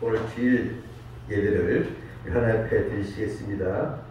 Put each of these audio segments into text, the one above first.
오늘 주일 예배를 하나님 앞에 드리시겠습니다.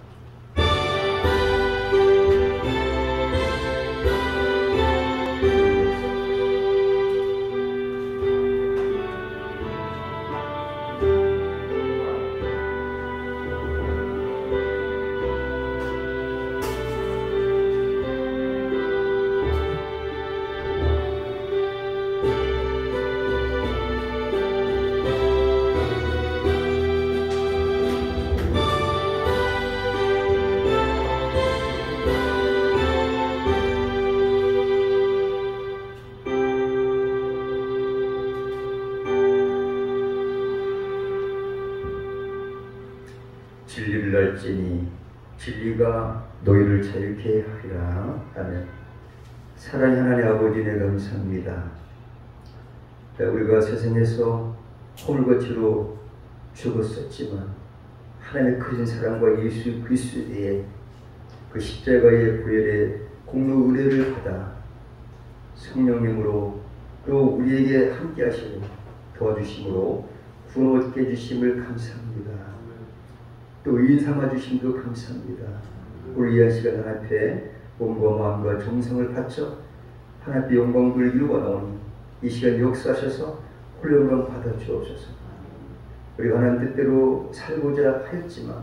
진리를 알지니 진리가 너희를 자유케 하리라. 아멘. 사랑의 하나님 아버지, 네 감사합니다. 우리가 세상에서 허물거치로 죽었었지만 하나님의 크신 사랑과 예수 그리스도의 그 십자가의 보혈의 공로 은혜를 받아 성령님으로 또 우리에게 함께 하시고 도와주심으로 구원 얻게 해주심을 감사합니다. 또 의인 삼아 주심도 감사합니다. 우리 이 시간 하나님 앞에 몸과 마음과 정성을 바쳐 하나님의 영광 돌리기로 원하오니 이 시간 역사하셔서 홀로 영광 받아 주옵소서. 우리가 하나님 뜻대로 살고자 하였지만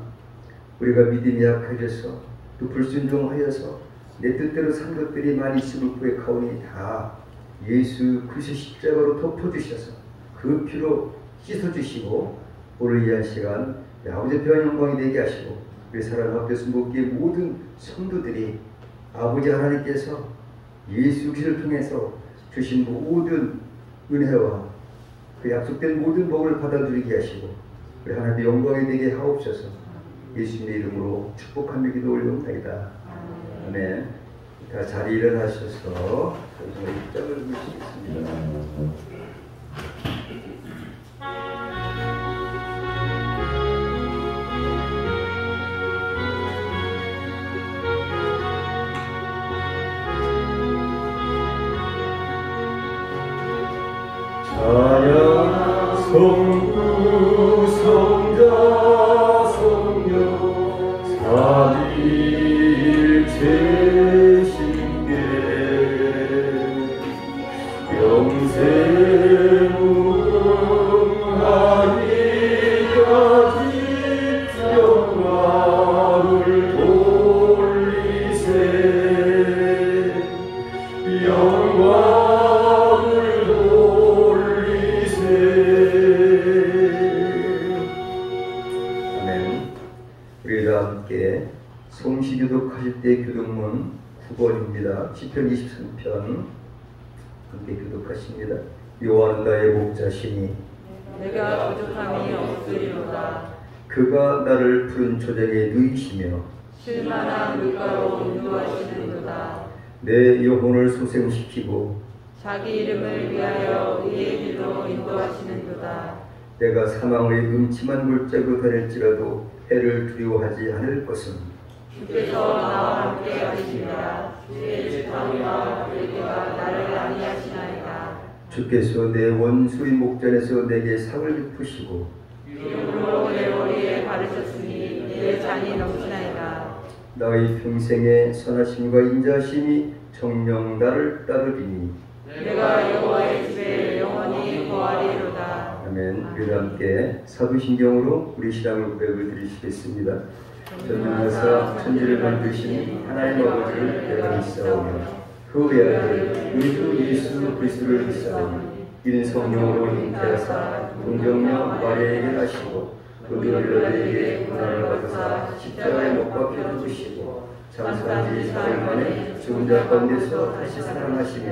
우리가 믿음이 약해져서 또 불순종하여서 내 뜻대로 산 것들이 많이 있음을 고백하오니 다 예수 그리스도 십자가로 덮어주셔서 그 피로 씻어주시고 오늘 이 시간 아버지의 평안 영광이 되게 하시고 우리 사랑하는 학교에서 목기의 모든 성도들이 아버지 하나님께서 예수 그리스도를 통해서 주신 모든 은혜와 그 약속된 모든 복을 받아들이게 하시고 우리 하나님의 영광이 되게 하옵소서. 예수님의 이름으로 축복하며 기도 올려옵나이다. 아멘. 다 자리에 일어나셔서 입장을 주시겠습니다. 성부 성자 성령 삼위일체신께 영생 무궁하기까지 영광을 돌리세. 함께 성시교독하실 때 교독문 9번입니다. 시편 23편 함께 교독하십니다. 여호와는 나의 목자시니 내가 부족함이 없으리로다. 그가 나를 푸른 초장에 누이시며 쉴만한 물가로 인도하시는도다. 내 영혼을 소생시키고 자기 이름을 위하여 의의 길로 인도하시는도다. 내가 사망의 음침한 골짜기로 다닐지라도 해를 두려워하지 않을 것은 주께서 나와 함께 하시니라. 주의 지팡이와 부르기가 나를 안위하시나이다. 주께서 내 원수의 목전에서 내게 상을 베푸시고 이름으로 내 머리에 바르셨으니 내 잔이 넘치나이다. 나의 평생에 선하심과 인자하심이 정녕 나를 따르리니 내가 여호와의 집에 영원히 거하리로다. 아멘. 우리와 함께 사도신경으로 우리 신앙을 고백을 드리시겠습니다. 전능하사 천지를 만드신 하나님 아버지를 내가 믿사오며 그 외아들 우리 주 예수 그리스도를 믿사오니 이는 성령으로 잉태하사 동정녀 마리아에게 하시고 그들에게 고난을 받으사 십자가에 못 박혀 죽으시고 장사한 지 사흘 만에 죽은 자 가운데서 다시 살아나시며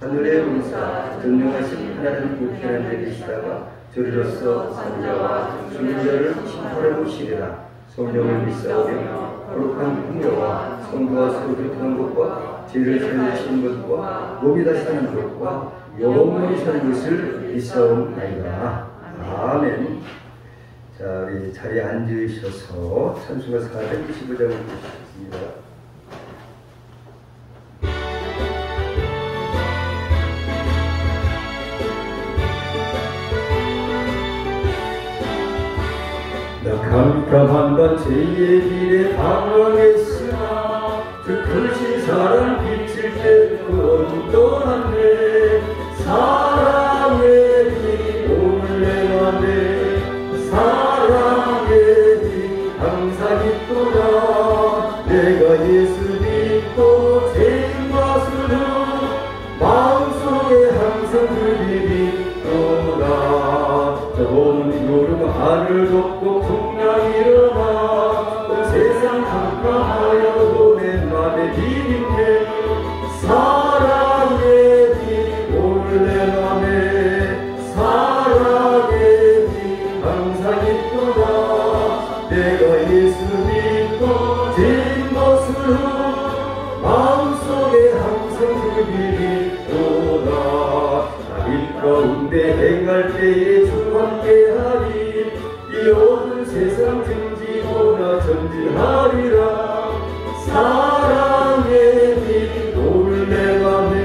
하늘의 은사 전능하신 하나님 우편한 데 계시다가 저리로서 산자와 죽는 자를 심판하러 오시리라. 성령을 믿사오며 거룩한 풍요와 성도와 서로 교통하는 것과 죄를 살리시는 것과 몸이 다시 사는 것과 영원히 사는 것을 믿사옵나이다. 아멘. 자, 우리 자리에 앉으셔서 찬송가 425장을 보시겠습니다. 캄캄한 죄의 길에 방황했으나 주 크신 사랑 비칠 때 그 온전한데 사랑의 빛 오늘 내 맘에 사랑의 빛 항상 있도다 내가 예수 믿고 죄인 것으로 마음속에 항상 그 빛이 있도다 온 구름 하늘 덮고 풍랑 일어나 온 세상 캄캄하여도 내 맘에 비린데 사랑의 빛 오늘 내 맘에 사랑의 빛 항상 있도다 내가 예수 믿고 죄인 것으로 마음속에 항상 그 빛이 있도다 일 가운데 행할 때에 주 함께하리 이 모든 세상 등지거나 전진하리라 사랑의 빛 오늘 내 맘에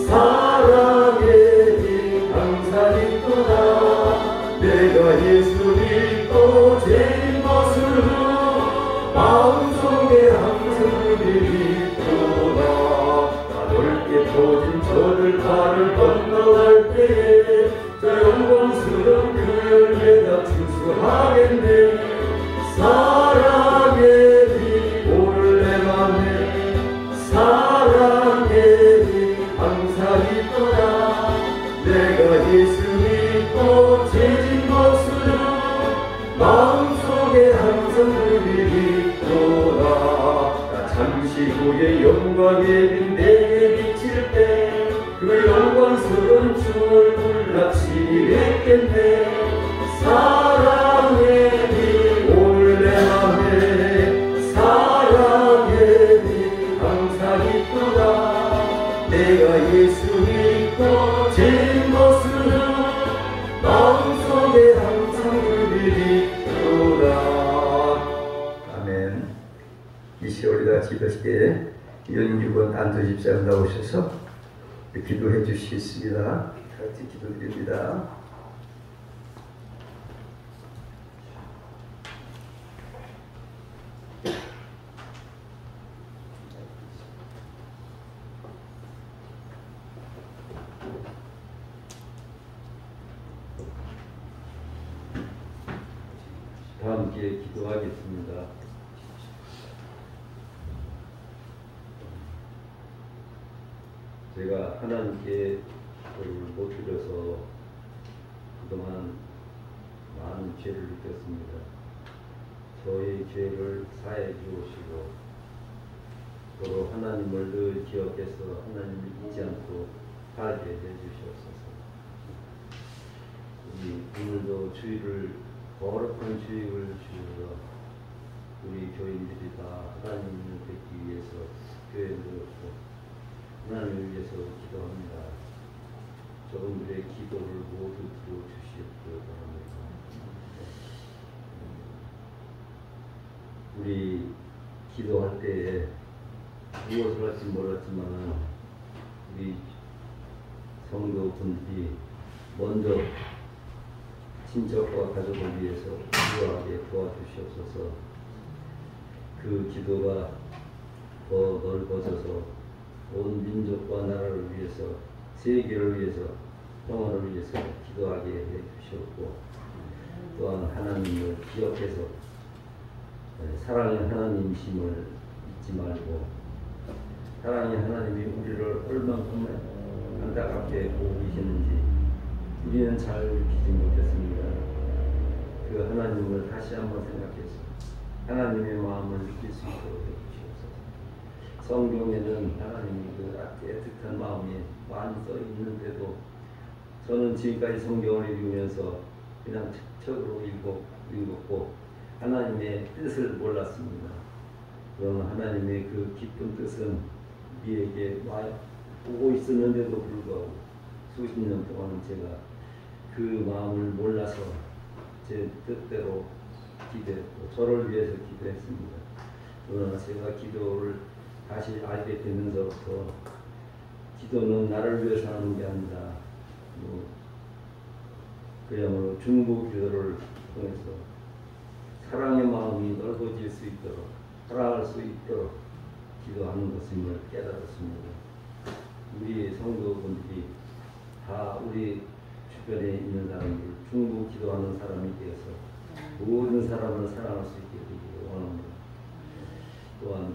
사랑의 빛 항상 있도다 내가 예수 믿고 죄인 것으로 마음속에 항상 그 빛이 있도다 넓게 퍼진 저들 발을 건너갈 때에 저 영광스러운 그 열매가 추수하겠네 사랑의 빛 오늘 내 맘에 사랑의 빛 항상 있도다 내가 예수 믿고 죄진 것으로 마음속에 항상 그 빛이 있도다 잠시 후에 영광의 빛 내게 비칠 때 그 영광스러운 주 얼굴 납치이 뵙겠네 사랑의 빛 오늘 내 맘에 사랑의 빛 항상 있도다 내가 예수 믿고 죄인 것으로 마음속에 항상 그 빛이 있도다 아멘. 이 시월 우리가 기도시대에 연유건 안도 집사님 나오셔서 기도해 주시겠습니다. 다 같이 기도드립니다. 다 함께 기도하겠습니다. 제가 하나님께 기도를 못 드려서 그동안 많은 죄를 느꼈습니다. 저의 죄를 사해 주시고 서로 하나님을 늘 기억해서 하나님을 잊지 않고 살게 해주시옵소서. 우리 오늘도 주일을 거룩한 주일을 주셔서 우리 교인들이 다 하나님을 뵙기 위해서 교회에 들었고 하나님을 위해서 기도합니다. 저분들의 기도를 모두 들어주시옵고 바랍니다. 우리 기도할 때에 무엇을 할지 몰랐지만 우리 성도분들이 먼저 친척과 가족을 위해서 기도하게 도와주시옵소서. 그 기도가 더 넓어져서 온 민족과 나라를 위해서 세계를 위해서 평화를 위해서 기도하게 해주시옵고 또한 하나님을 기억해서 사랑의 하나님이심을 잊지 말고 사랑의 하나님이 우리를 얼만큼 안타깝게 보고 계시는지 우리는 잘 느끼지 못했습니다. 그 하나님을 다시 한번 생각해서 하나님의 마음을 느낄 수 있도록 해주시옵소서. 성경에는 하나님이 그 애틋한 마음이 많이 써 있는데도 저는 지금까지 성경을 읽으면서 그냥 책으로 읽었고 하나님의 뜻을 몰랐습니다. 그러나 하나님의 그 깊은 뜻은 우리에게 오고 있었는데도 불구하고 수십 년 동안 제가 그 마음을 몰라서 제 뜻대로 기도했고 저를 위해서 기도했습니다. 그러나 제가 기도를 다시 알게 되면서부터 기도는 나를 위해서 하는 게 아니라 그야말로 중보 기도를 통해서 사랑의 마음이 넓어질 수 있도록 사랑할 수 있도록 기도하는 것임을 깨달았습니다. 우리 성도분들이 다 우리 주변에 있는 사람들 충분 기도하는 사람이 되어서 모든 사람을 사랑할 수 있게 되기를 원합니다. 또한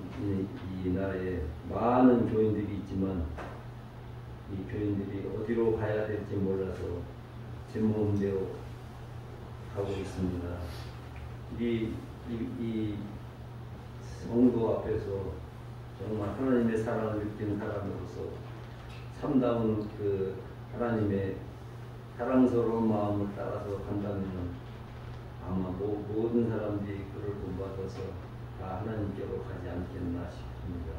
이 나라에 많은 교인들이 있지만 이 교인들이 어디로 가야 될지 몰라서 제 몸대로 가고 있습니다. 이 성도 앞에서 정말 하나님의 사랑을 느낀 사람으로서 참다운 그 하나님의 사랑스러운 마음을 따라서 간다면 아마 모든 사람들이 그를 본받아서 다 하나님께로 가지 않겠나 싶습니다.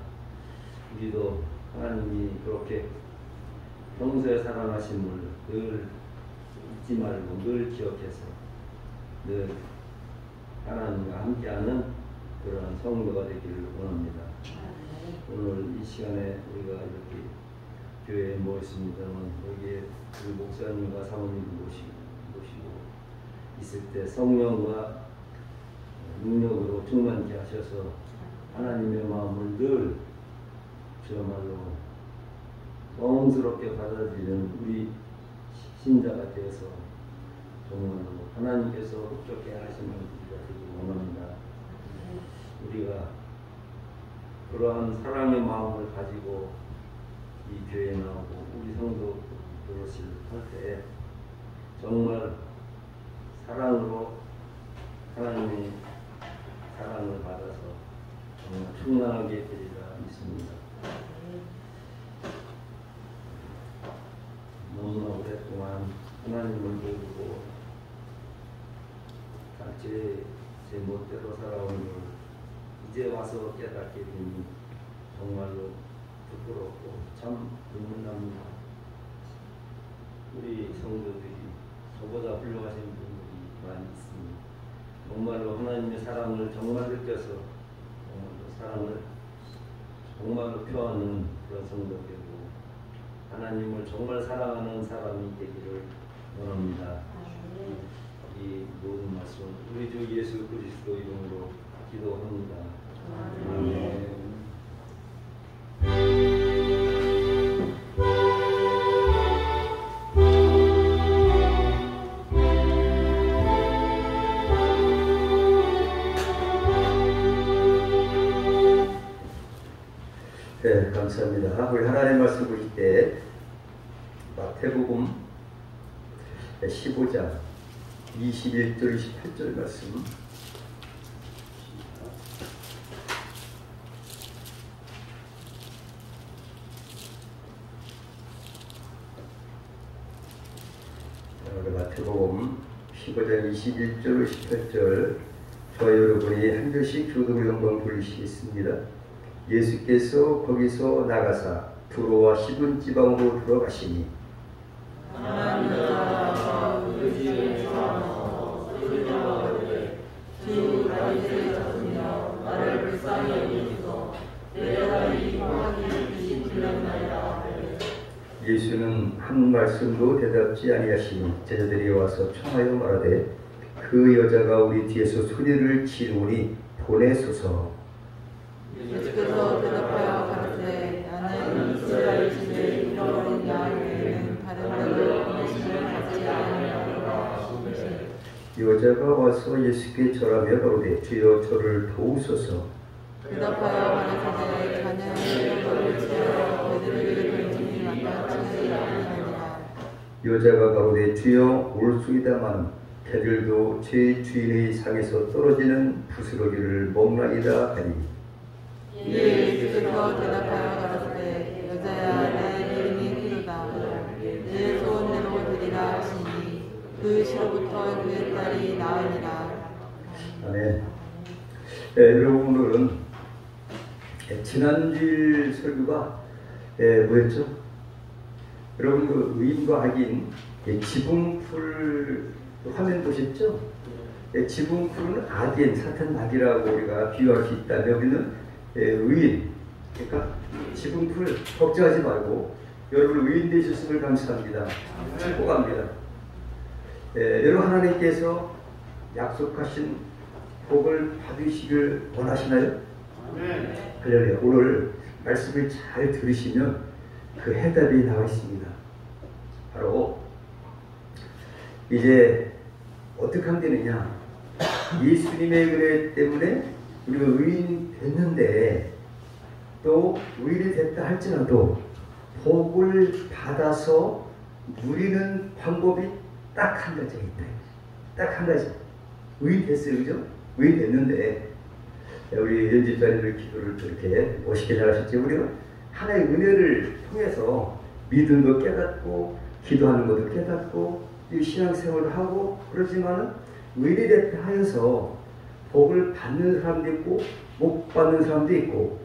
우리도 하나님이 그렇게 평소에 사랑하심을 늘 잊지 말고 늘 기억해서 늘 하나님과 함께하는 그런 성도가 되기를 원합니다. 오늘 이 시간에 우리가 이렇게 교회에 모였습니다만 여기에 우리 목사님과 사모님을 모시고 있을 때 성령과 능력으로 충만케 하셔서 하나님의 마음을 늘 저야말로 성스럽게 받아들이는 우리 신자가 되어서 정말로 하나님께서 흡족해 하시는 우리가 되기 원합니다. 우리가 그러한 사랑의 마음을 가지고 이 교회에 나오고 우리 성도 노릇을 할 때 정말 사랑으로 하나님의 사랑을 받아서 정말 충만하게 되리라 믿습니다. 너무나 오랫동안 하나님을 모르고 제 멋대로 살아온 걸 이제 와서 깨닫게 되니 정말로 부끄럽고 참 눈물 납니다. 우리 성도들이 저보다 훌륭하신 분들이 많이 있습니다. 정말로 하나님의 사랑을 정말 느껴서 정말로 사랑을 정말로 표하는 그런 성도되고 하나님을 정말 사랑하는 사람이 되기를 원합니다. 이 모든 말씀 우리 주 예수 그리스도 이름으로 기도합니다. 아멘. 네, 감사합니다. 우리 하나님 말씀 보실 때 마태복음 15장 21절 28절 말씀 마태복음 15장 21절 28절 저와 여러분이 한 절씩 교독 영광 돌리시겠습니다. 예수께서 거기서 나가사 두로와 시돈 지방으로 들어가시니 예수는 한 말씀도 대답지 아니하시니 제자들이 와서 청하여 말하되 그 여자가 우리 뒤에서 소리를 지르니 보내소서. 예수께서 대답하여 가르치되 나는 이스라엘 집에 잃어버린 양 외에는 다른 데로 보내심을 받지 아니하노라. 여자가 와서 예수께 절하며 가로되 주여 저를 도우소서. 대답하여 가르치되 자녀의 병거를 치어 그들에게 던짐이 마땅치 아니하니라. 여자가 가로되 주여 올소이다마는 개들도 제 주인의 상에서 떨어지는 부스러기를 먹나이다 하니 예수께서 대답하여 가라사대 여자야 내 이름이 필요다. 내 소원대로 되리라 하시니 그 시로부터 그의 딸이 나으니라. 아멘. 여러분 오늘은 지난주일 설교가 뭐였죠? 여러분 그 의인과 악인 지붕풀 화면 보셨죠? 지붕풀은 악인, 사탄 악이라고 우리가 비유할 수 있다면 여기는 의인, 그러니까 지붕풀 걱정하지 말고 여러분 의인 되셨음을 감사합니다. 축복합니다. 여러분 하나님께서 약속하신 복을 받으시길 원하시나요? 할렐루야. 오늘 말씀을 잘 들으시면 그 해답이 나와 있습니다. 바로 이제 어떻게 하면 되느냐. 예수님의 은혜 때문에 우리가 의인 됐는데 또 의인이 됐다 할지라도 복을 받아서 누리는 방법이 딱 한 가지가 있다. 딱 한 가지. 의인 됐어요. 그죠? 의인 됐는데 우리 연집자님들 기도를 이렇게 멋있게 잘하셨죠. 우리가 하나의 은혜를 통해서 믿음도 깨닫고 기도하는 것도 깨닫고 신앙생활도 하고 그러지만 의인이 됐다 하여서 복을 받는 사람도 있고 못 받는 사람도 있고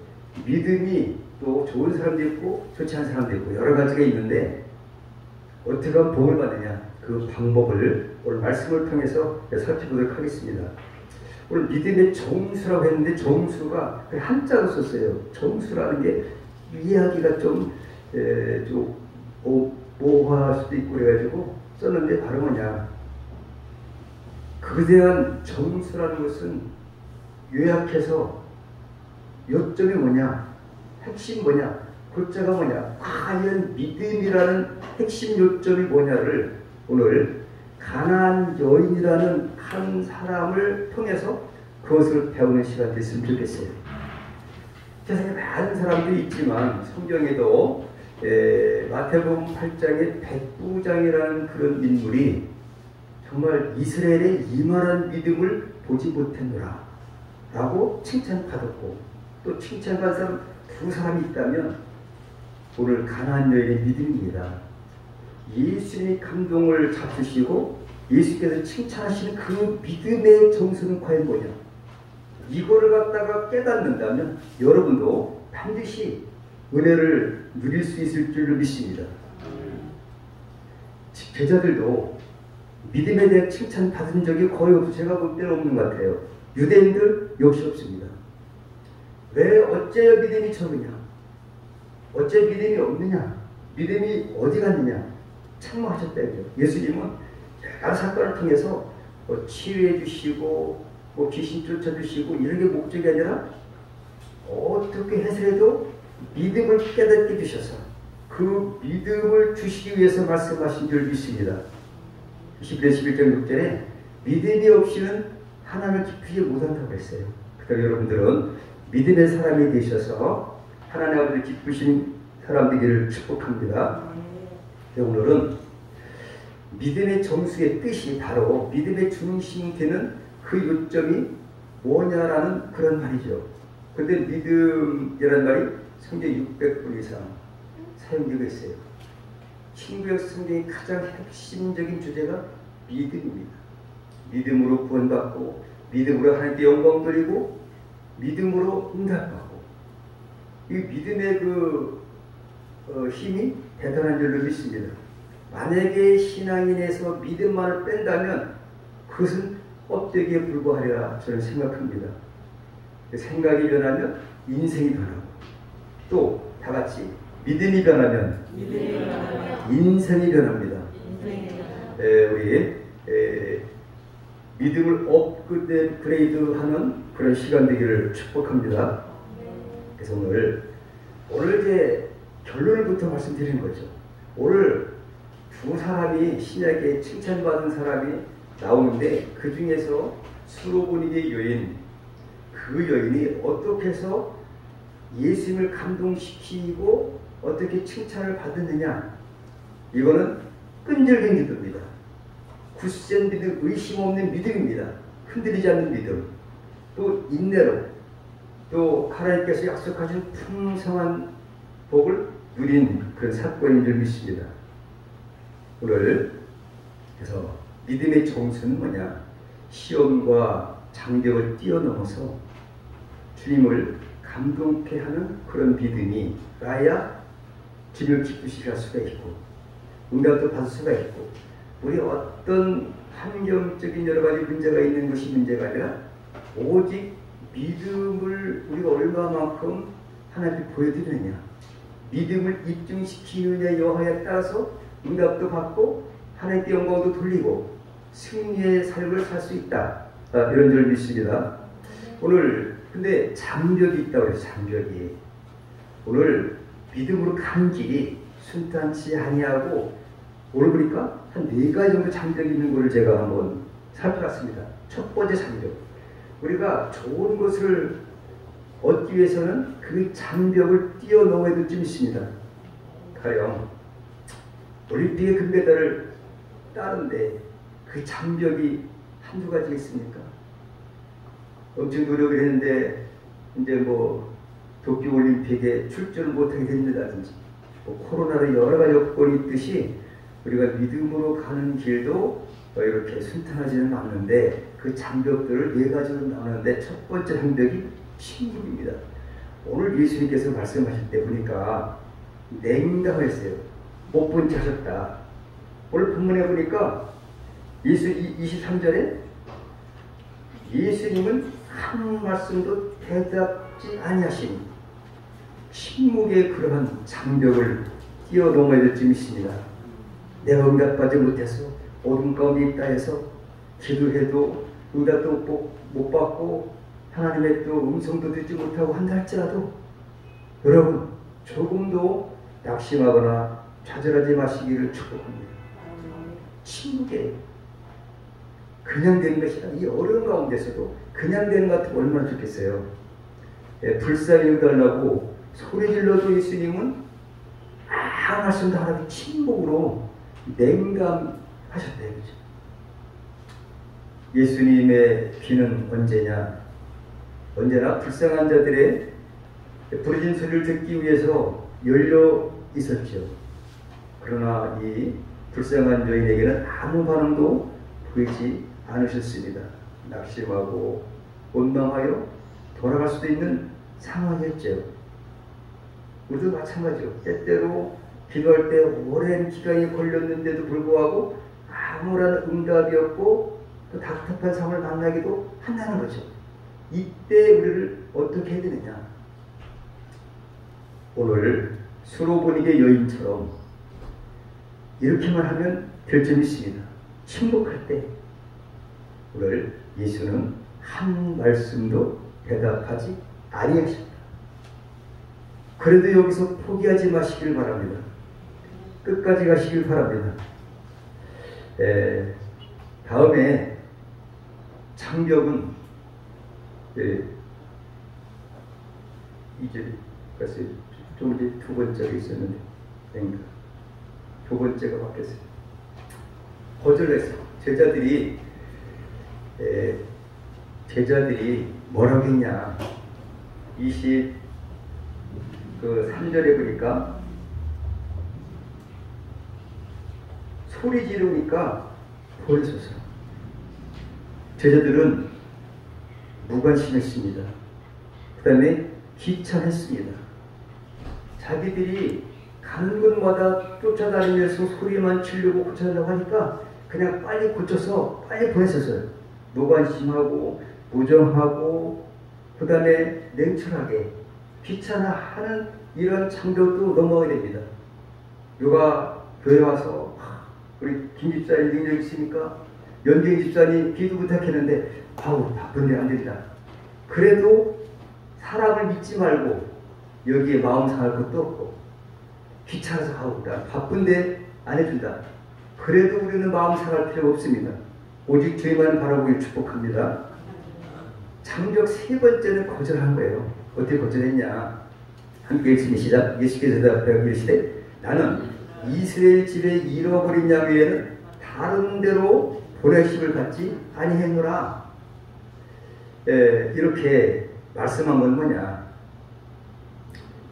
믿음이 또 좋은 사람도 있고 좋지 않은 사람도 있고 여러 가지가 있는데 어떻게 하면 복을 받느냐 그 방법을 오늘 말씀을 통해서 살펴보도록 하겠습니다. 오늘 믿음의 정수라고 했는데 정수가 한자로 썼어요. 정수라는 게 이해하기가 좀 모호할 수도 있고 그래가지고 썼는데 바로 뭐냐 그에 대한 정수라는 것은 요약해서 요점이 뭐냐 핵심 뭐냐 글자가 뭐냐 과연 믿음이라는 핵심 요점이 뭐냐를 오늘 가나안 여인이라는 한 사람을 통해서 그것을 배우는 시간이 됐으면 좋겠어요. 세상에 많은 사람들이 있지만 성경에도 마태복음 8장에 백부장이라는 그런 인물이 정말 이스라엘의 이만한 믿음을 보지 못했노라 라고 칭찬받았고 또 칭찬받은 사람 두 사람이 있다면 오늘 가나안 여인의 믿음입니다. 예수님이 감동을 잡수시고 예수께서 칭찬하시는 그 믿음의 정수는 과연 뭐냐 이거를 갖다가 깨닫는다면 여러분도 반드시 은혜를 누릴 수 있을 줄로 믿습니다. 제자들도 믿음에 대한 칭찬 받은 적이 거의 없어 제가 볼 때는 없는 것 같아요. 유대인들 역시 없습니다. 왜 어째 믿음이 적으냐 어째 믿음이 없느냐 믿음이 어디 갔느냐 참모하셨다고요. 예수님은 여러 사건을 통해서 치유해 주시고 귀신 쫓아주시고 이런 게 목적이 아니라 어떻게 해서라도 믿음을 깨닫게 주셔서 그 믿음을 주시기 위해서 말씀하신 줄 믿습니다. 11장 6절에 믿음이 없이는 하나님을 기쁘지 못한다고 했어요. 그러니까 여러분들은 믿음의 사람이 되셔서 하나님 아버지 기쁘신 사람 되기를 축복합니다. 오늘은 믿음의 정수의 뜻이 바로 믿음의 중심이 되는 그 요점이 뭐냐라는 그런 말이죠. 그런데 믿음이라는 말이 성경 600번 이상 사용되고 있어요. 신구약 성경의 가장 핵심적인 주제가 믿음입니다. 믿음으로 구원받고 믿음으로 하나님께 영광 돌리고 믿음으로 응답받고 이 믿음의 힘이 대단한 줄로 믿습니다. 만약에 신앙인에서 믿음만을 뺀다면 그것은 껍데기에 불과하리라 저는 생각합니다. 생각이 변하면 인생이 변하고 또 다같이 믿음이 변하면 인생이 변합니다. 우리 믿음을 업그레이드하는 그런 시간 되기를 축복합니다. 그래서 오늘 이제 결론부터 말씀드리는 거죠. 오늘 두 사람이 신약에 칭찬받은 사람이 나오는데 그 중에서 수로보니게 여인 그 여인이 어떻게 해서 예수님을 감동시키고 어떻게 칭찬을 받았느냐 이거는 끈질긴 기도입니다. 굳센 믿음, 의심 없는 믿음입니다. 흔들리지 않는 믿음 또 인내로 또 하나님께서 약속하신 풍성한 복을 누린 그런 사건인 줄 믿습니다. 오늘 그래서 믿음의 정수는 뭐냐 시험과 장벽을 뛰어넘어서 주님을 감동케 하는 그런 믿음이 나야 주님을 기쁘시게 할 수가 있고 응답도 받을 수가 있고 우리 어떤 환경적인 여러 가지 문제가 있는 것이 문제가 아니라 오직 믿음을 우리가 얼마만큼 하나님께 보여드리느냐 믿음을 입증시키느냐 여하에 따라서 응답도 받고 하나님께 영광도 돌리고 승리의 삶을 살 수 있다. 이런 줄 믿습니다. 오늘 근데 장벽이 있다고 해서 장벽이 오늘 믿음으로 가는 길이 순탄치 아니하고 오늘 보니까 한 4가지 정도 장벽이 있는 것을 제가 한번 살펴봤습니다. 첫 번째 장벽, 우리가 좋은 것을 얻기 위해서는 그 장벽을 뛰어넘어야 될 점이 있습니다. 가령 올림픽의 금메달을 따는데 그 장벽이 한두 가지 있습니까? 엄청 노력을 했는데 이제 뭐 도쿄올림픽에 출전을 못하게 된다든지 뭐 코로나로 여러 가지 여건이 있듯이 우리가 믿음으로 가는 길도 이렇게 순탄하지는 않는데 그 장벽들을 4가지로 나누는데 첫 번째 장벽이 침묵입니다. 오늘 예수님께서 말씀하실 때 보니까 냉담했어요. 못 본 체 하셨다. 오늘 본문에 보니까 23절에 예수님은 한 말씀도 대답지 아니하시니 침묵의 그러한 장벽을 뛰어넘어야 될 점이 있습니다. 내가 응답받지 못해서 어둠 가운데 있다 해서 기도해도 응답도 못 받고 하나님의 또 음성도 듣지 못하고 한다 할지라도 여러분 조금도 낙심하거나 좌절하지 마시기를 축복합니다. 침묵에 그냥 되는 것이 아니라 이 어려운 가운데서도 그냥 되는 것 같으면 얼마나 좋겠어요. 불쌍히 여달라고 소리 질러도 예수님은 아무 말씀도 안 하고 침묵으로 냉담하셨대요. 그죠? 예수님의 귀는 언제나 불쌍한 자들의 부르짖는 소리를 듣기 위해서 열려 있었죠. 그러나 이 불쌍한 여인에게는 아무 반응도 보이지 않으셨습니다. 낙심하고 원망하여 돌아갈 수도 있는 상황이었죠. 우리도 마찬가지죠. 때때로 기도할 때 오랜 기간이 걸렸는데도 불구하고 아무런 응답이 없고 또 답답한 상황을 만나기도 한다는 거죠. 이때 우리를 어떻게 해야 되느냐? 오늘 수로보니게 여인처럼 이렇게만 하면 될 점이 있습니다. 침묵할 때 오늘 예수는 한 말씀도 대답하지 아니하셨다. 그래도 여기서 포기하지 마시길 바랍니다. 끝까지 가시길 바랍니다. 다음에 장벽은 이제 좀 이제 두 번째가 있었는데 두 번째가 바뀌었어요. 거절했어요. 제자들이 뭐라고 했냐? 23절에 보니까 소리 지르니까 버리소서. 제자들은 무관심했습니다. 그 다음에 귀찮았습니다. 자기들이 가는 곳마다 쫓아다니면서 소리만 지르고 고쳐달라고 하니까 그냥 빨리 고쳐서 빨리 보냈었어요. 무관심하고 무정하고 그 다음에 냉철하게 귀찮아하는 이런 장벽도 넘어가야 됩니다. 누가 교회 와서 우리 김 집사님 능력 있으니까 연경 집사님 기도 부탁했는데 아우 바쁜데 안 된다. 그래도 사람을 믿지 말고 여기에 마음 상할 것도 없고 귀찮아서 하고 바쁜데 안 해준다. 그래도 우리는 마음 상할 필요가 없습니다. 오직 주님만 바라보길 축복합니다. 장벽 3번째는 거절한 거예요. 어떻게 거절했냐? 함께 읽으면 시작. 예수께서 대답하여 이르시되 나는 이스라엘 집에 잃어버린 양 외에는 다른 데로 보내심을 받지 아니했노라. 이렇게 말씀한 건 뭐냐?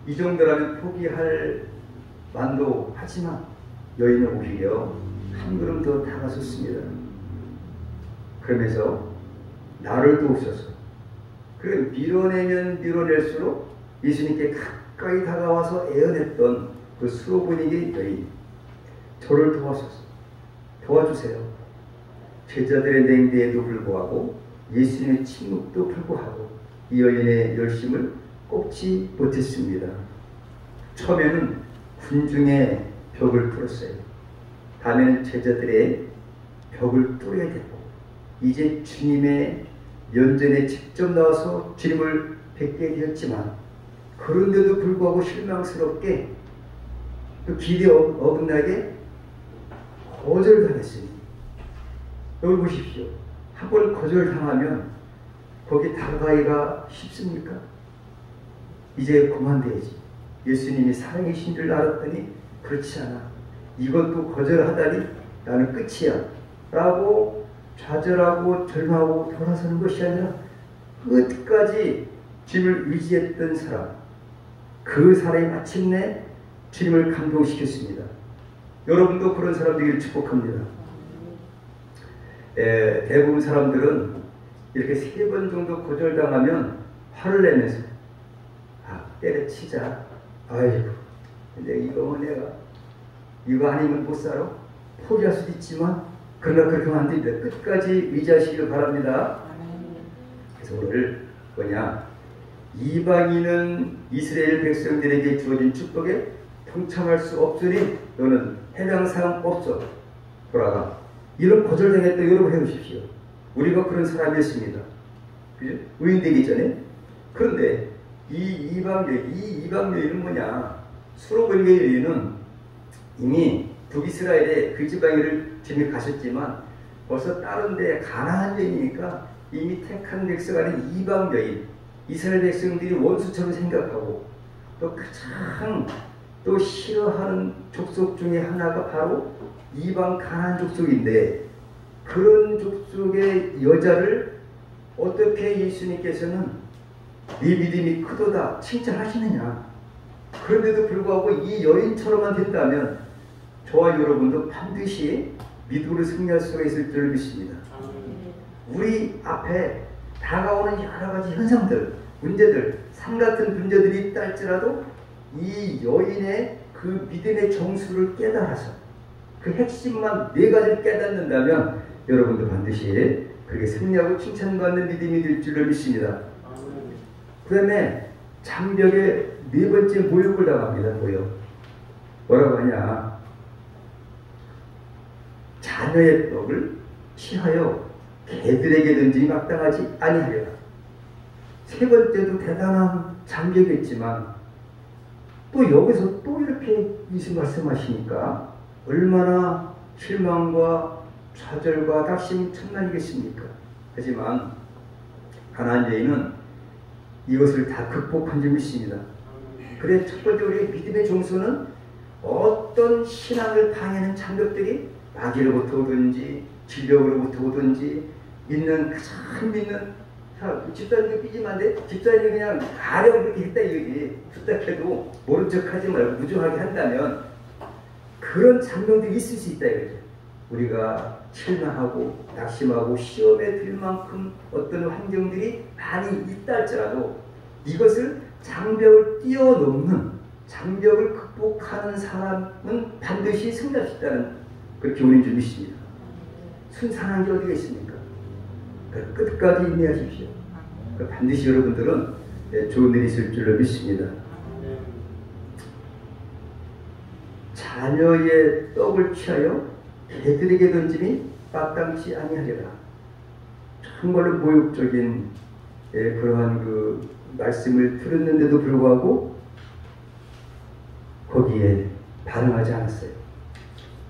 이 정도라면 포기할 만도 하지만 여인은 오히려 한 걸음 더 다가섰습니다. 그러면서 나를 도우소서. 그래 밀어내면 밀어낼수록 예수님께 가까이 다가와서 애원했던 그 수로보니게 여인, 저를 도와주세요. 제자들의 냉대에도 불구하고 예수님의 침묵도 불구하고 이 여인의 열심을 꼽지 못했습니다. 처음에는 군중의 벽을 뚫었어요. 다음에는 제자들의 벽을 뚫어야 되고 이제 주님의 면전에 직접 나와서 주님을 뵙게 되었지만 그런데도 불구하고 실망스럽게 또 기대 어긋나게 거절당했으니 여기 보십시오. 한 번 거절당하면 거기 다가가기가 쉽습니까? 이제 그만둬야지. 예수님이 사랑이신 줄 알았더니 그렇지 않아. 이것도 거절하다니 나는 끝이야 라고 좌절하고 절망하고 돌아서는 것이 아니라 끝까지 주님을 의지했던 사람, 그 사람이 마침내 주님을 감동시켰습니다. 여러분도 그런 사람 되기를 축복합니다. 대부분 사람들은 이렇게 3번 정도 거절당하면 화를 내면서 때려치자. 아이고 근데 내가 이거 아니면 못 살아. 포기할 수도 있지만 그러나 그렇게 하면 안 됩니다. 끝까지 의지하시길 바랍니다. 그래서 오늘 이방인은 이스라엘 백성들에게 주어진 축복에 동참할 수 없으니 너는 해당 사항 없어. 돌아가. 이런 거절당했던 여러분 해보십시오. 우리가 그런 사람이었습니다. 그죠? 의인되기 전에. 그런데 이 이방여인은 수로벌교의 여인은 이미 북이스라엘에 그 지방에를 주님이 가셨지만 벌써 다른 데 가나안 여인이니까 이미 택한 백성 아닌 이방 여인, 이스라엘 백성들이 원수처럼 생각하고 또 가장 또 싫어하는 족속 중에 하나가 바로 이방 가나안 족속인데 그런 족속의 여자를 어떻게 예수님께서는 네 믿음이 크도다 칭찬하시느냐. 그런데도 불구하고 이 여인처럼만 된다면 저와 여러분도 반드시 믿음으로 승리할 수가 있을 줄 믿습니다. 우리 앞에 다가오는 여러 가지 현상들, 문제들, 산 같은 문제들이 있다 할지라도 이 여인의 그 믿음의 정수를 깨달아서 그 핵심만 4가지를 깨닫는다면 여러분도 반드시 그렇게 승리하고 칭찬받는 믿음이 될 줄을 믿습니다. 그 다음에 장벽에 4번째 모욕을 당합니다. 모욕. 뭐라고 하냐. 자녀의 떡을 취하여 개들에게 던지니 마땅하지 아니하리라. 3번째도 대단한 장벽이었지만 또 여기서 또 이렇게 예수 말씀하시니까 얼마나 실망과 좌절과 낙심 천만이겠습니까? 하지만 가나안 여인은 이것을 다 극복한 줄 믿습니다. 그래, 첫 번째 우리의 믿음의 정수는 어떤 신앙을 방해하는 장벽들이 마귀로부터 오든지 질병으로부터 오든지 가장 믿는 집사님도 삐지면 안 돼. 집사님이 그냥 가령 그렇게 했다 이거지. 부탁해도 모른 척하지 말고 무정하게 한다면 그런 장벽들이 있을 수 있다 이거죠. 우리가 실망하고 낙심하고 시험에 들 만큼 어떤 환경들이 많이 있다 할지라도 이것을 장벽을 뛰어넘는, 장벽을 극복하는 사람은 반드시 승리할 수 있다는 그 교훈인 줄 믿습니다. 순산한 게 어디가 있습니까? 끝까지 인내하십시오. 반드시 여러분들은 좋은 일이 있을 줄로 믿습니다. 자녀의 떡을 취하여 개들에게 던짐이 마땅치 아니하리라. 정말로 모욕적인 그러한 그 말씀을 들었는데도 불구하고 거기에 반응하지 않았어요.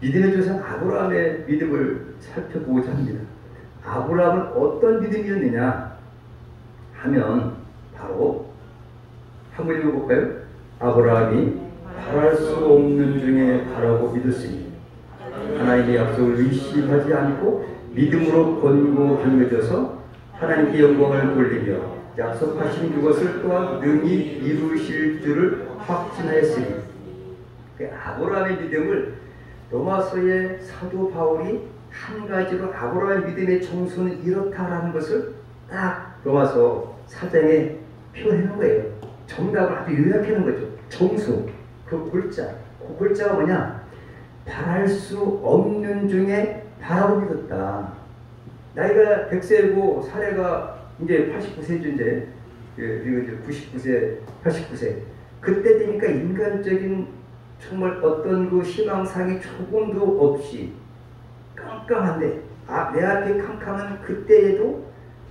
믿음의 조상 아브라함의 믿음을 살펴보고자 합니다. 아브라함은 어떤 믿음이었느냐 하면 바로 한번 읽어볼까요? 아브라함이 바랄 수 없는 중에 바라고 믿었으니 하나님의 약속을 의심하지 않고 믿음으로 권고 견뎌져서 하나님께 영광을 돌리며 약속하신 그것을 또한 능히 이루실 줄을 확신하였으니. 아브라함의 믿음을 로마서의 사도 바울이 한 가지로 아브라함의 믿음의 정수는 이렇다라는 것을 딱 로마서 4장에 표현해 놓은 거예요. 정답을 아주 요약해 놓은 거죠. 정수, 그 글자가 뭐냐? 바랄 수 없는 중에 바라고 믿었다. 나이가 100세고 사례가 이제 89세죠. 이제 99세, 89세. 그때 되니까 인간적인 정말 어떤 그 희망상이 조금도 없이 깜깜한데 내 앞에 캄캄한 그때에도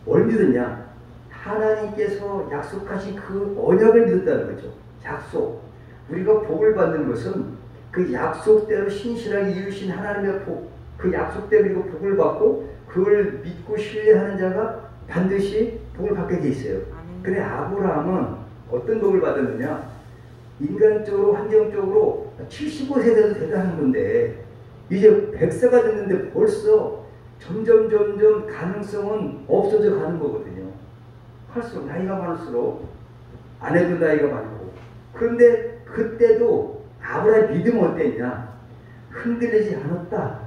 뭘 믿었냐? 하나님께서 약속하신 그 언약을 믿었다는 거죠. 약속. 우리가 복을 받는 것은 그 약속대로 신실하게 이루신 하나님의 복, 그 약속대로 우리가 복을 받고 그걸 믿고 신뢰하는 자가 반드시 복을 받게 돼 있어요. 그래 아브라함은 어떤 복을 받았느냐? 인간적으로 환경적으로 75세 돼도 대단한 건데 이제 100세가 됐는데 벌써 점점 가능성은 없어져 가는 거거든요. 할수록 나이가 많을수록 아내도 나이가 많고. 그런데 그때도 아브라함의 믿음은 어땠냐? 흔들리지 않았다.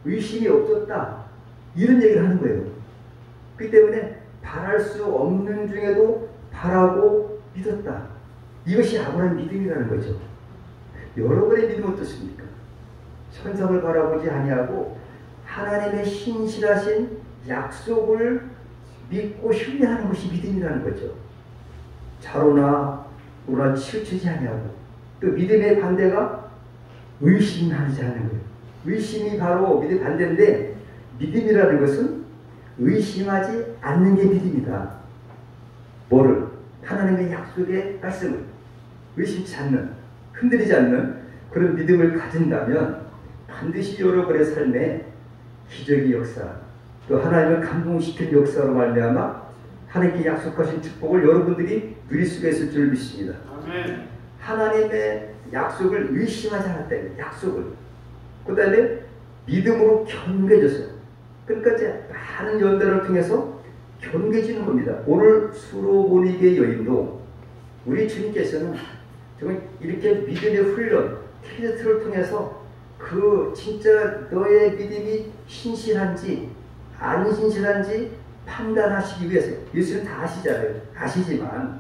의심이 없었다. 이런 얘기를 하는 거예요. 그렇기 때문에 바랄 수 없는 중에도 바라고 믿었다. 이것이 아브라함의 믿음이라는 거죠. 여러분의 믿음은 어떻습니까? 천상을 바라보지 아니하고 하나님의 신실하신 약속을 믿고 신뢰하는 것이 믿음이라는 거죠. 자로나 우나 치우치지 아니하고 또 믿음의 반대가 의심하지 않는 거예요. 의심이 바로 믿음의 반대인데 믿음이라는 것은 의심하지 않는 게 믿음이다. 뭐를? 하나님의 약속의 말씀을 의심치 않는, 흔들리지 않는 그런 믿음을 가진다면 반드시 여러분의 삶에 기적의 역사, 또 하나님을 감동시킬 역사로 말미암아 하나님께 약속하신 축복을 여러분들이 누릴 수가 있을 줄 믿습니다. 아멘. 하나님의 약속을 의심하지 않았다. 약속을. 그 다음에 믿음으로 견고해졌어요. 그러니까 이제 많은 연단을 통해서 견고해지는 겁니다. 오늘 수로보니게 여인도 우리 주님께서는 정말 이렇게 믿음의 훈련, 테스트를 통해서 그 진짜 너의 믿음이 신실한지 안 신실한지 판단하시기 위해서 예수는 다 아시잖아요. 아시지만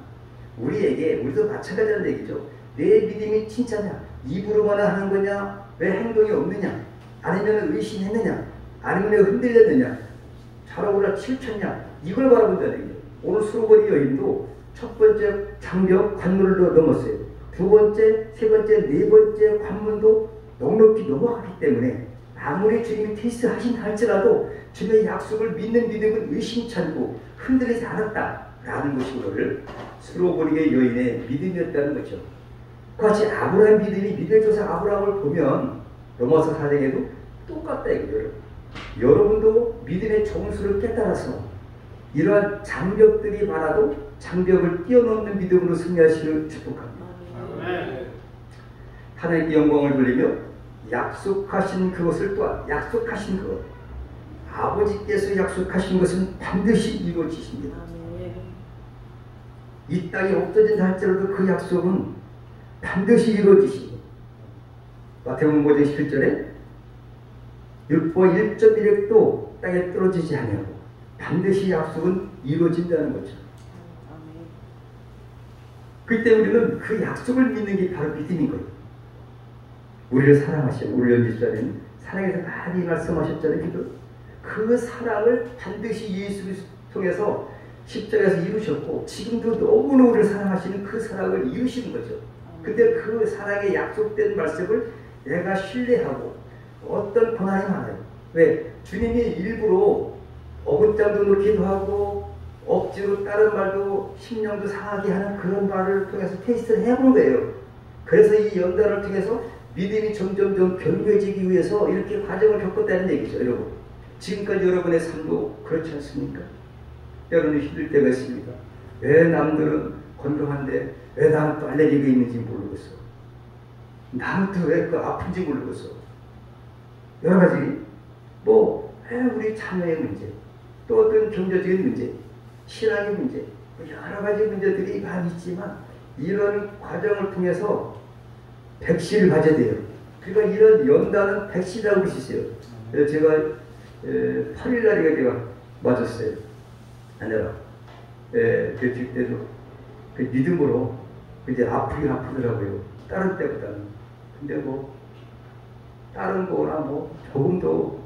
우리도 마찬가지라는 얘기죠. 내 믿음이 진짜냐? 입으로만 하는 거냐? 왜 행동이 없느냐? 아니면 의심했느냐? 아니면 내가 흔들렸느냐? 잘하거나 치우쳤냐? 이걸 바라본다는 얘기예요. 오늘 수로보니 여인도 첫 번째 장벽 관문을 넘었어요. 두 번째, 세 번째, 네 번째 관문도 넉넉히 넘어갔기 때문에 아무리 주님이 테스트 하신다 할지라도 주님의 약속을 믿는 믿음은 의심치 않고 흔들리지 않았다라는 것이 오늘 수로보니게 여인의 믿음이었다는 거죠. 같이 아브라함 믿음이 믿음의 조상 아브라함을 보면 로마서 4장에도 똑같다 이거예요. 여러분도 믿음의 정수를 깨달아서 이러한 장벽들이 많아도 장벽을 뛰어넘는 믿음으로 승리하시길 축복합니다. 하나님께 영광을 돌리며 약속하신 그것을 또한 약속하신 것 아버지께서 약속하신 것은 반드시 이루어지십니다. 이 땅이 없어진다 할지라도 그 약속은 반드시 이루어지십니다. 마태복음 5장 17절에 율법 1.1획도 땅에 떨어지지 아니하고 반드시 약속은 이루어진다는 거죠. 그때 우리는 그 약속을 믿는 게 바로 믿음인 거예요. 우리를 사랑하시고 우리 연주자는 사랑에서 많이 말씀하셨잖아요. 그 사랑을 반드시 예수를 통해서 십자가에서 이루셨고 지금도 너무나 우리를 사랑하시는 그 사랑을 이루시는 거죠. 근데 그 사랑의 약속된 말씀을 내가 신뢰하고 어떤 고난이 많아요. 왜? 주님이 일부러 어긋장도 놓기도 하고 억지로 다른 말도 심령도 상하게 하는 그런 말을 통해서 테스트를 해본 거예요. 그래서 이 연단을 통해서 믿음이 점점 견고해지기 위해서 이렇게 과정을 겪었다는 얘기죠. 여러분 지금까지 여러분의 삶도 그렇지 않습니까? 여러분이 힘들 때가 있습니다. 왜 남들은 건강한데 왜 나는 또 알레르기가 있는지 모르겠어. 나는 또 왜 아픈지 모르겠어. 여러 가지 우리 자녀의 문제, 또 어떤 경제적인 문제, 신앙의 문제, 여러 가지 문제들이 많이 있지만 이런 과정을 통해서 백신을 가져야 돼요. 그러니까 이런 연단은 백신이라고 그러시어요. 제가 8일날에 제가 맞았어요. 아내랑. 그칠 때도 그 믿음으로 이제 아프긴 아프더라고요. 다른 때보다는. 근데 다른 거나 조금 더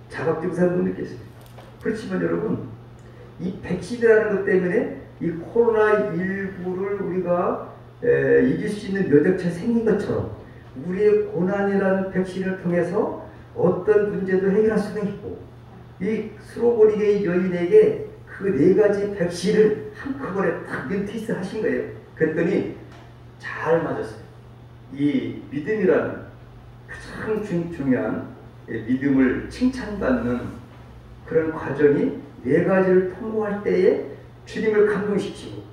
자각 증상도 느꼈어요. 그렇지만 여러분, 이 백신이라는 것 때문에 이 코로나19를 우리가 이길 수 있는 면역체 생긴 것처럼 우리의 고난이라는 백신을 통해서 어떤 문제도 해결할 수가 있고, 이 수로보니게의 여인에게 그 네 가지 백시를 한꺼번에 딱 테스트 하신 거예요. 그랬더니 잘 맞았어요. 이 믿음이라는 가장 중요한 믿음을 칭찬받는 그런 과정이 네 가지를 통과할 때에 주님을 감동시키고,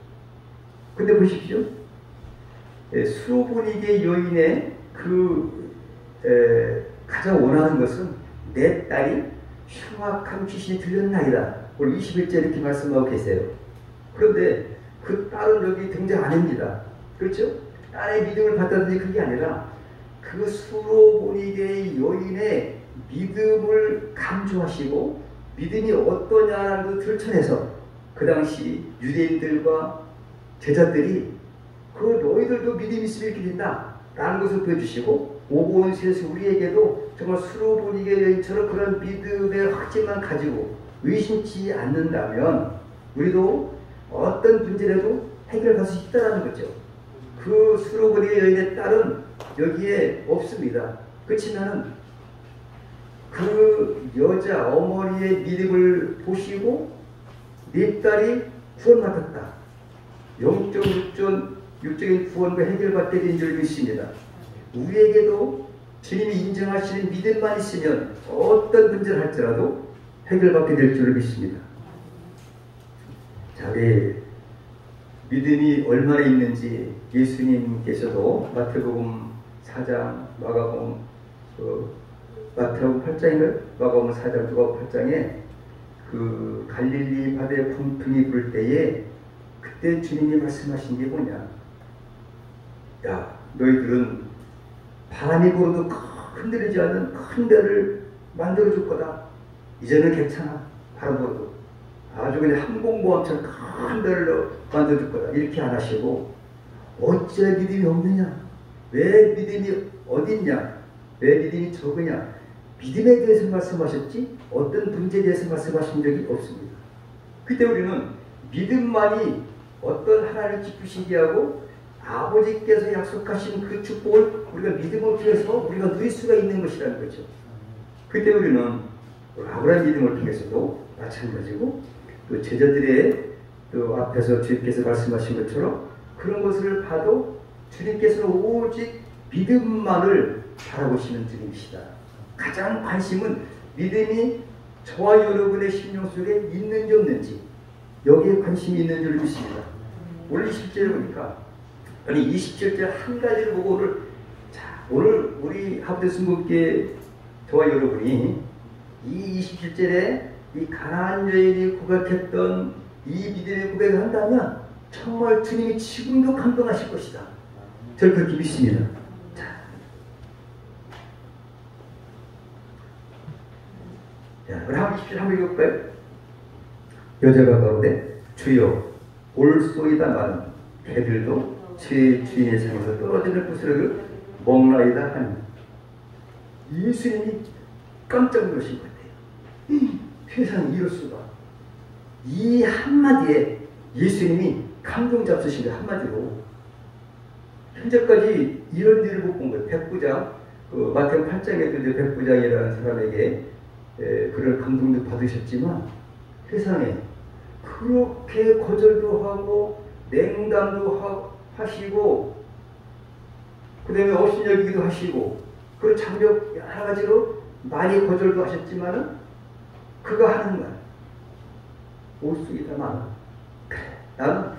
근데 보십시오. 수로보니게 여인의 가장 원하는 것은 내 딸이 흉악한 귀신이 들렸나이다. 오늘 21절 이렇게 말씀하고 계세요. 그런데 그 딸은 여기 등장 안 합니다. 그렇죠? 딸의 믿음을 받았더니 그게 아니라 그 수로보니게 여인의 믿음을 강조하시고 믿음이 어떠냐라는 것을 들춰내서 그 당시 유대인들과 제자들이 그 너희들도 믿음이 있으면 이렇게 된다 라는 것을 보여주시고, 오고 온 세상 우리에게도 정말 수로보니게 여인처럼 그런 믿음의 확증만 가지고 의심치 않는다면 우리도 어떤 문제라도 해결할 수 있다는 거죠. 그 수로보니게 여인의 딸은 여기에 없습니다. 그렇지만은 그 여자 어머니의 믿음을 보시고 네 딸이 구원받았다. 육적인 구원과 해결받게 된 줄 믿습니다. 우리에게도 주님이 인정하시는 믿음만 있으면 어떤 문제를 할지라도 해결받게 될 줄 믿습니다. 자, 우리 믿음이 얼마나 있는지 예수님께서도 마태복음 4장, 마가복음 8장인가요? 마가복음 4장, 누가복음 8장에 그 갈릴리 바다에 풍풍이 불 때에 그때 주님이 말씀하신 게 뭐냐? 야, 너희들은 바람이 불어도 흔들리지 않는 큰 배를 만들어줄 거다. 이제는 괜찮아. 바람 불어도. 아주 그냥 항공모함처럼 큰 배를 만들어줄 거다. 이렇게 안 하시고, 어째 믿음이 없느냐? 왜 믿음이 어딨냐? 왜 믿음이 적으냐? 믿음에 대해서 말씀하셨지 어떤 문제에 대해서 말씀하신 적이 없습니다. 그때 우리는 믿음만이 어떤 하나님을 기쁘시게 하고 아버지께서 약속하신 그 축복을 우리가 믿음을 통해서 우리가 누릴 수가 있는 것이라는 거죠. 그때 우리는 아브라함 믿음을 통해서도 마찬가지고, 또 제자들의 또 앞에서 주님께서 말씀하신 것처럼 그런 것을 봐도 주님께서는 오직 믿음만을 바라보시는 주님이시다. 가장 관심은 믿음이 저와 여러분의 심령 속에 있는지 없는지, 여기에 관심이 있는 줄 믿습니다. 오늘 20절을 보니까, 아니 27절 한 가지를 보고 오늘 우리 하브드 순국계 저와 여러분이 이 27절에 이 가나안 여인이 고백했던 이 믿음의 고백을 한다면 정말 주님이 지금도 감동하실 것이다. 저는 그렇게 믿습니다. 자, 우리 한번 읽어볼까요? 여자가 가로되 주여 올소이다 마는 개들도 제 주인의 상에서 떨어지는 부스러기를 먹나이다 하니, 예수님이 깜짝 놀라신 것 같아요. 세상에 이럴 수가. 이 한마디에 예수님이 감동 잡수신 거 한마디로. 현재까지 이런 일을 못 본 거예요. 백부장, 마태복음 8장에도 이제 백부장이라는 사람에게 그런 감동도 받으셨지만, 세상에 그렇게 거절도 하고 냉담도 하시고 그 다음에 업신여기기도 하시고 그런 장벽 여러 가지로 많이 거절도 하셨지만은 그가 하는 말 올수있다만, 그래, 나는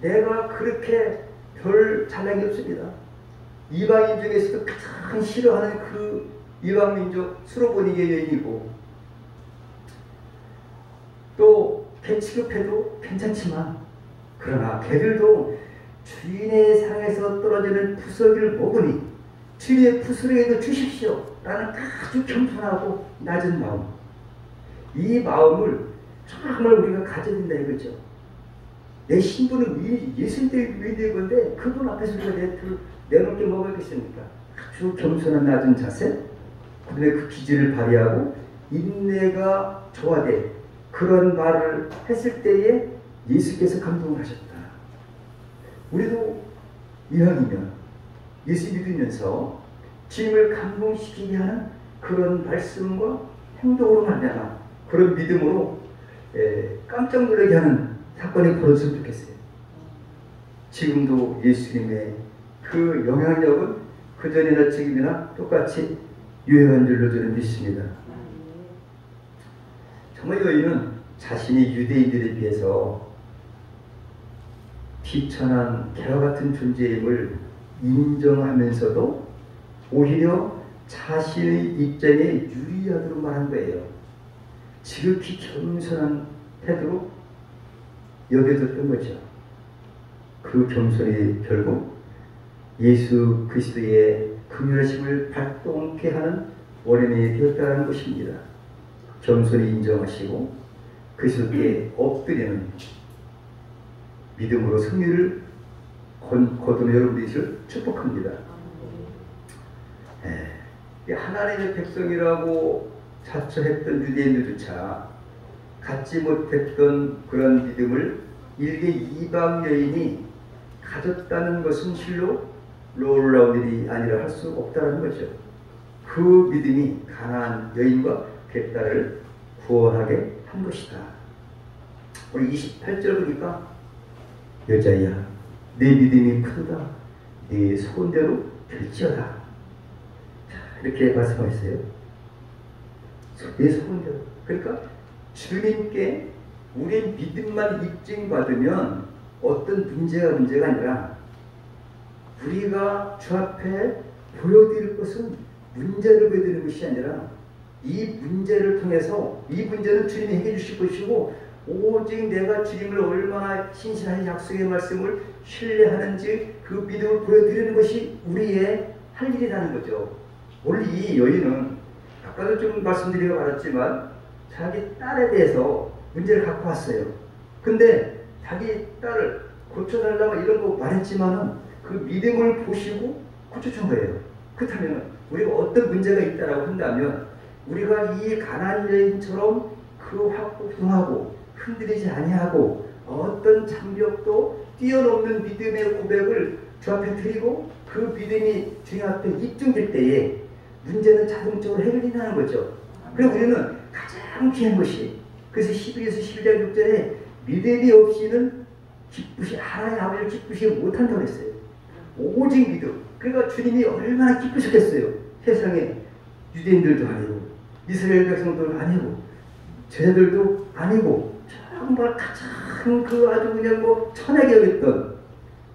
내가 그렇게 별 잘난 게 없습니다. 이방인 중에서도 가장 싫어하는 그 이방민족 수로보니게 여인이고, 또 개 취급해도 괜찮지만, 그러나 개들도 주인의 상에서 떨어지는 부스러기를 먹으니 주인의 부스러기도 주십시오 라는 아주 겸손하고 낮은 마음, 이 마음을 정말 우리가 가져야 된다 이거죠. 내 신분은 예수님의 위대한 건데 그분 앞에서 우리가 내놓게 먹어야겠습니까? 아주 겸손한 낮은 자세, 그다음에 그 기질을 발휘하고 인내가 조화돼 그런 말을 했을 때에 예수께서 감동을 하셨다. 우리도 이왕이면 예수 믿으면서 주님을 감동시키게 하는 그런 말씀과 행동으로 말미암아 그런 믿음으로 깜짝 놀라게 하는 사건이 벌어졌으면 좋겠어요. 지금도 예수님의 그 영향력은 그전이나 지금이나 똑같이 유효한 줄로 저는 믿습니다. 정말 여인은 자신이 유대인들에 비해서 비천한 개와 같은 존재임을 인정하면서도 오히려 자신의 입장에 유리하도록 말한 거예요. 지극히 겸손한 태도로 여겨졌던 거죠. 그 겸손이 결국 예수 그리스도의 긍휼하심을 발동케 하는 원인이 되었다는 것입니다. 겸손히 인정하시고 그리스도께 엎드리는 믿음으로 승리를 거두는 여러분들을 축복합니다. 하나님의 백성이라고 자처했던 유대인들조차 갖지 못했던 그런 믿음을 일개 이방 여인이 가졌다는 것은 실로 놀라운 일이 아니라 할 수 없다는 거죠. 그 믿음이 가나안 여인과 그 딸을 구원하게 한 것이다. 우리 28절 보니까 여자야 내 믿음이 크도다 네 소원대로 될지어다 이렇게 말씀하셨어요. 내 소원대로. 그러니까 주님께 우리의 믿음만 입증받으면 어떤 문제가 아니라 우리가 주 앞에 보여드릴 것은 문제를 보여드리는 것이 아니라 이 문제를 통해서 이 문제는 주님이 해결해 주실 것이고 오직 내가 주님을 얼마나 신실한 약속의 말씀을 신뢰하는지 그 믿음을 보여드리는 것이 우리의 할 일이라는 거죠. 오늘 이 여인은 아까도 좀 말씀드리고 말았지만 자기 딸에 대해서 문제를 갖고 왔어요. 근데 자기 딸을 고쳐달라고 이런 거 말했지만은 그 믿음을 보시고 고쳐준 거예요. 그렇다면 우리가 어떤 문제가 있다라고 한다면 우리가 이 가나안 여인처럼 그 확고하고 흔들리지 아니하고 어떤 장벽도 뛰어넘는 믿음의 고백을 주 앞에 드리고 그 믿음이 주님 앞에 입증될 때에 문제는 자동적으로 해결된다는 거죠. 그리고 우리는 가장 귀한 것이 그래서 12에서 11장 6절에 믿음이 없이는 하나님 아버지를 기쁘시게 못한다고 했어요. 오직 믿음. 그러니까 주님이 얼마나 기쁘셨겠어요. 세상에 유대인들도 아니고 이스라엘 백성들도 아니고 제자들도 아니고 정말 가장 그 아주 그냥 뭐 천하게 여겼던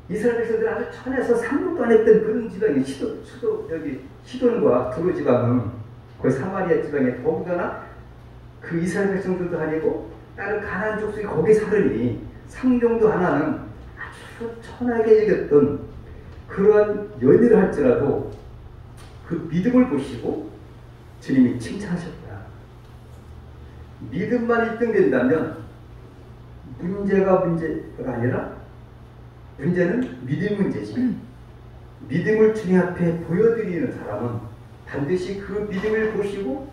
이스라엘 백성들 아주 천에서 상륙도 안 했던 그런 지방이 시돈과 두로 지방은 거의 사마리아 지방에 더군다나 그 이스라엘 백성들도 아니고 다른 가나안 족속이 거기 살으니 상종도 안 하는 아주 천하게 여겼던 그러한 연애를 할지라도 그 믿음을 보시고 주님이 칭찬하셨다. 믿음만 입증된다면 문제가 아니라 문제는 믿음 문제지. 믿음을 주님 앞에 보여드리는 사람은 반드시 그 믿음을 보시고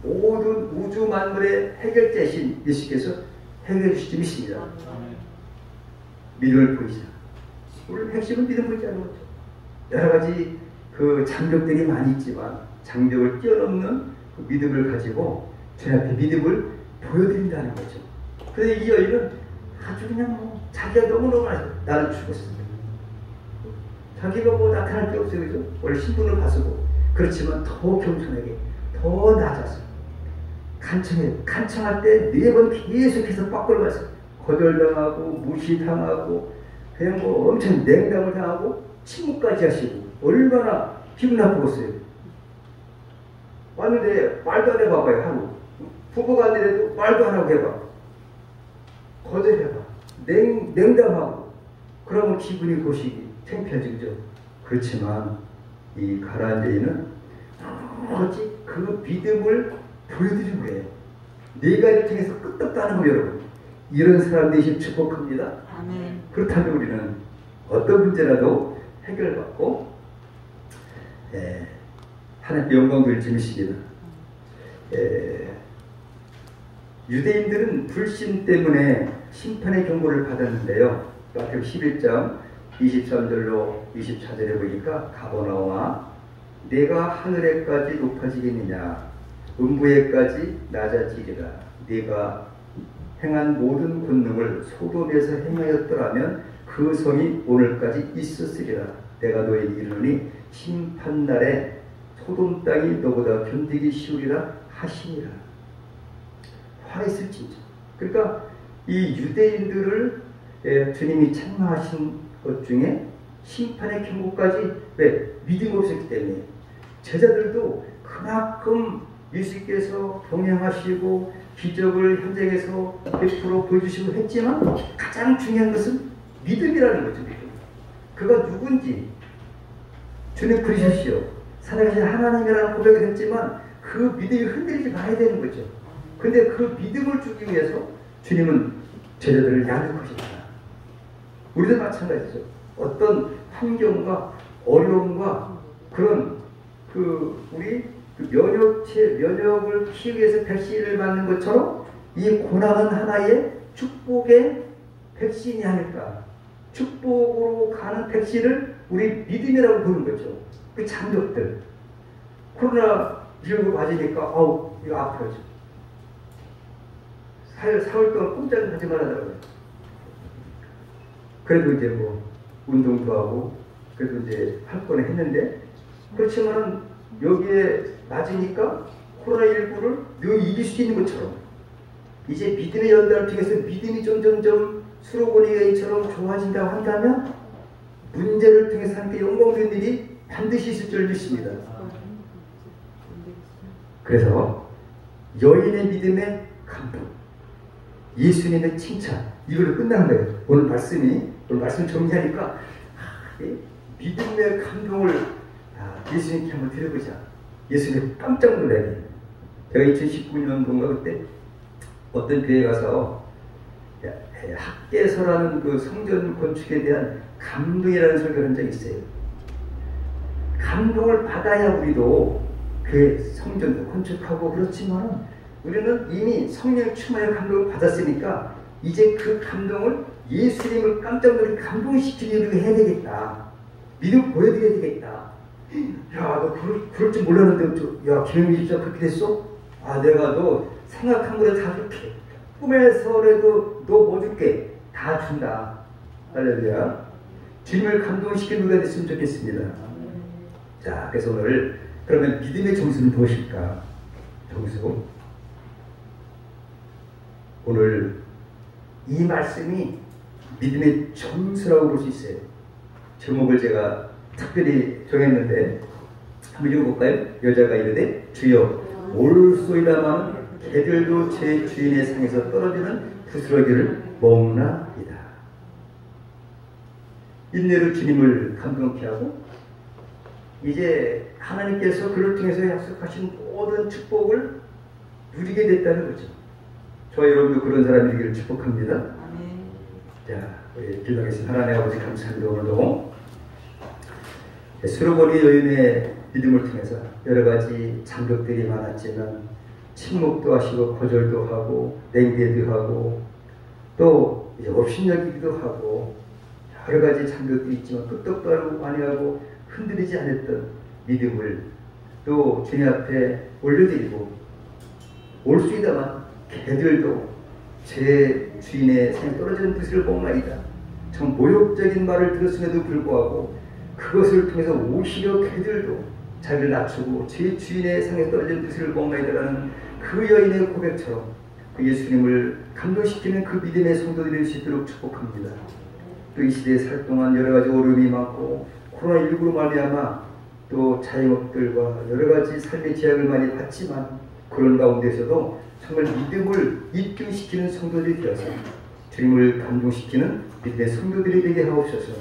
모든 우주 만물의 해결자이신 예수께서 해결해 주실 믿습니다. 믿음을 보이자. 오늘 핵심은 믿음 보이지 않는 거죠. 여러 가지 그 장벽들이 많이 있지만 장벽을 뛰어넘는 그 믿음을 가지고 제 앞에 믿음을 보여드린다는 거죠. 그런데 이 여인은 아주 그냥 뭐 자기가 너무너무 나는 죽었어. 자기가 뭐 나타날 게 없어요. 그죠? 원래 신분을 봐서고 그렇지만 더 겸손하게 더 낮아서 간청할 때 4번 계속해서 빡걸 맞아요. 거절당하고 무시당하고 그냥 뭐 엄청 냉담을 당하고 침묵까지 하시고 얼마나 기분 나쁘겠어요. 왔는데 말도 안 해봐봐요. 하루 부부가 아니라도 말도 안 하고 해봐. 거절해봐. 냉담하고 그러면 기분이 고시기 창피하지. 그죠? 그렇지만 이 가나안 여인은 오직 그 믿음을 보여드린 거예요. 네 가지를 통해서 끄떡도 안 하고 여러분 이런 사람 되신 축복합니다. 아멘. 그렇다면 우리는 어떤 문제라도 해결받고 하나님께 영광 돌릴 믿습니다. 유대인들은 불신 때문에 심판의 경고를 받았는데요. 마태복음 11장 23절로 24절에 보니까 가버나움아 내가 하늘에까지 높아지겠느냐? 음부에까지 낮아지리라. 네가 행한 모든 권능을 소돔에서 행하였더라면 그 성이 오늘까지 있었으리라. 내가 너에게 이르노니 심판날에 소돔 땅이 너보다 견디기 쉬우리라 하시니라. 화했을진저. 그러니까 이 유대인들을 주님이 책망하신 것 중에 심판의 경고까지 왜? 믿음이 없었기 때문에 제자들도 그만큼 예수께서 동행하시고 기적을 현장에서 100% 보여주시고 했지만 가장 중요한 것은 믿음이라는 거죠. 믿음. 그가 누군지 주님 부르셨시오. 살아계신 하나님이라는 고백을 했지만 그 믿음이 흔들리지 말아야 되는 거죠. 근데 그 믿음을 주기 위해서 주님은 제자들을 양육하십니다. 우리도 마찬가지죠. 어떤 환경과 어려움과 그런 우리 면역을 키우기 위해서 백신을 맞는 것처럼 이 고난은 하나의 축복의 백신이 아닐까. 축복으로 가는 백신을 우리 믿음이라고 보는 거죠. 그 장벽들. 코로나19 맞으니까 이거 아파요. 4월 동안 꼼짝을 하지 말라더라고요. 그래도 이제 뭐 운동도 하고 그래도 이제 할 거는 했는데 그렇지만 여기에 맞으니까 코로나19를 늘 이길 수 있는 것처럼 이제 믿음의 연단을 통해서 믿음이 점점점 수로보니처럼 좋아진다고 한다면 문제를 통해서 하나님께 영광된 일이 반드시 있을 줄 믿습니다. 그래서 여인의 믿음의 감동, 예수님의 칭찬, 이걸로 끝나는 거예요. 오늘 말씀 정리하니까 믿음의 감동을 예수님께 한번 드려보자. 예수님 깜짝 놀라게. 제가 2019년도인가 그때 어떤 교회에 가서 학계서라는 그 성전 건축에 대한 감동이라는 설교를 한 적이 있어요. 감동을 받아야 우리도 그 성전도 건축하고 그렇지만 우리는 이미 성령의 충만의 감동을 받았으니까 이제 그 감동을 예수님을 깜짝 놀라게 감동시키려고 해야 되겠다. 믿음 보여드려야 되겠다. 야, 너 그럴 줄 몰랐는데, 야, 김영미 집사 그렇게 됐어? 내가 너 생각한 거를 다 줄게. 꿈에서라도 너 뭐 줄게. 다 준다. 할렐루야. 주님을 감동시키는 누가 됐으면 좋겠습니다. 자, 그래서 오늘 그러면 믿음의 정수는 무엇일까? 정수. 오늘 이 말씀이 믿음의 정수라고 볼 수 있어요. 제목을 제가 특별히 정했는데 한번 읽어볼까요? 여자가 이르되 주여 올소이다만 개들도 제 주인의 상에서 떨어지는 부스러기를 먹나이다. 인내로 주님을 감동케 하고 이제 하나님께서 그를 통해서 약속하신 모든 축복을 누리게 됐다는 거죠. 저와 여러분도 그런 사람이 되기를 축복합니다. 자, 우리 기도하겠습니다. 하나님 아버지 감사합니다. 오늘도 수로보니 여인의 믿음을 통해서 여러 가지 장벽들이 많았지만 침묵도 하시고 거절도 하고 냉대도 하고 또 이제 업신여기기도 하고 여러 가지 장벽도 있지만 끄떡도 아니하고 흔들리지 않았던 믿음을 또 주님 앞에 올려드리고 올 수 있다만 개들도 제 주인의 생에 떨어지는 부스를 먹나이다. 참 모욕적인 말을 들었음에도 불구하고 그것을 통해서 오히려 개들도 자기를 낮추고 제 주인의 상에 떨어지는 부스를 먹나이다라는 그 여인의 고백처럼 그 예수님을 감동시키는 그 믿음의 성도들이 될 수 있도록 축복합니다. 또 이 시대에 살 동안 여러 가지 어려움이 많고 코로나19로 말미암아 또 자영업들과 여러 가지 삶의 제약을 많이 받지만 그런 가운데서도 정말 믿음을 입증시키는 성도들이 되어서 주님을 감동시키는 믿음의 성도들이 되게 하옵소서.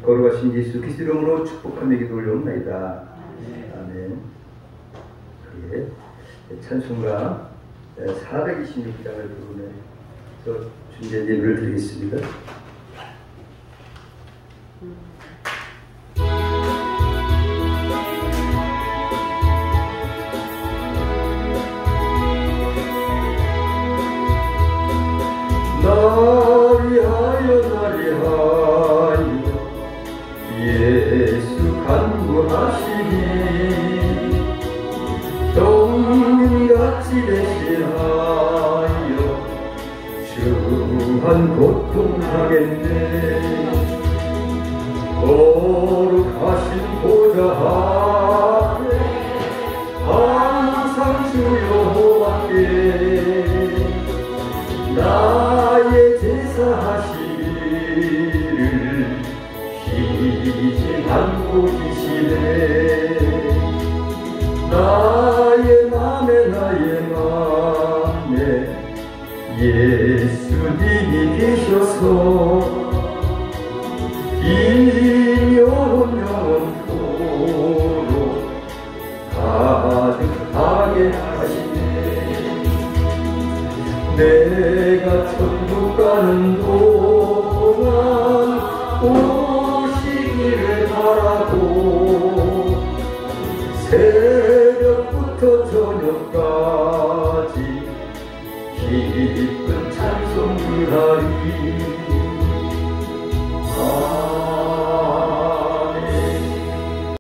거룩하신 예수 그리스도 이름으로 축복하며 기도 올려옵나이다. 아멘. 예. 찬송가 426장을 부르면서 준비한 예배를 드리겠습니다. 나리하여 예수 간구하시니 유한 고통 당했네. 거룩하신 보좌 앞에 항상 주여 함께 나의 제사하시기를 쉬지 않고 계시네. 나의 맘에 예수님이 계셔서 이 영원토록 가득하게 하시네. 내가 천국 가는 동안 오시기를 바라고 새벽부터 저녁까지 기쁜 찬송을 하리.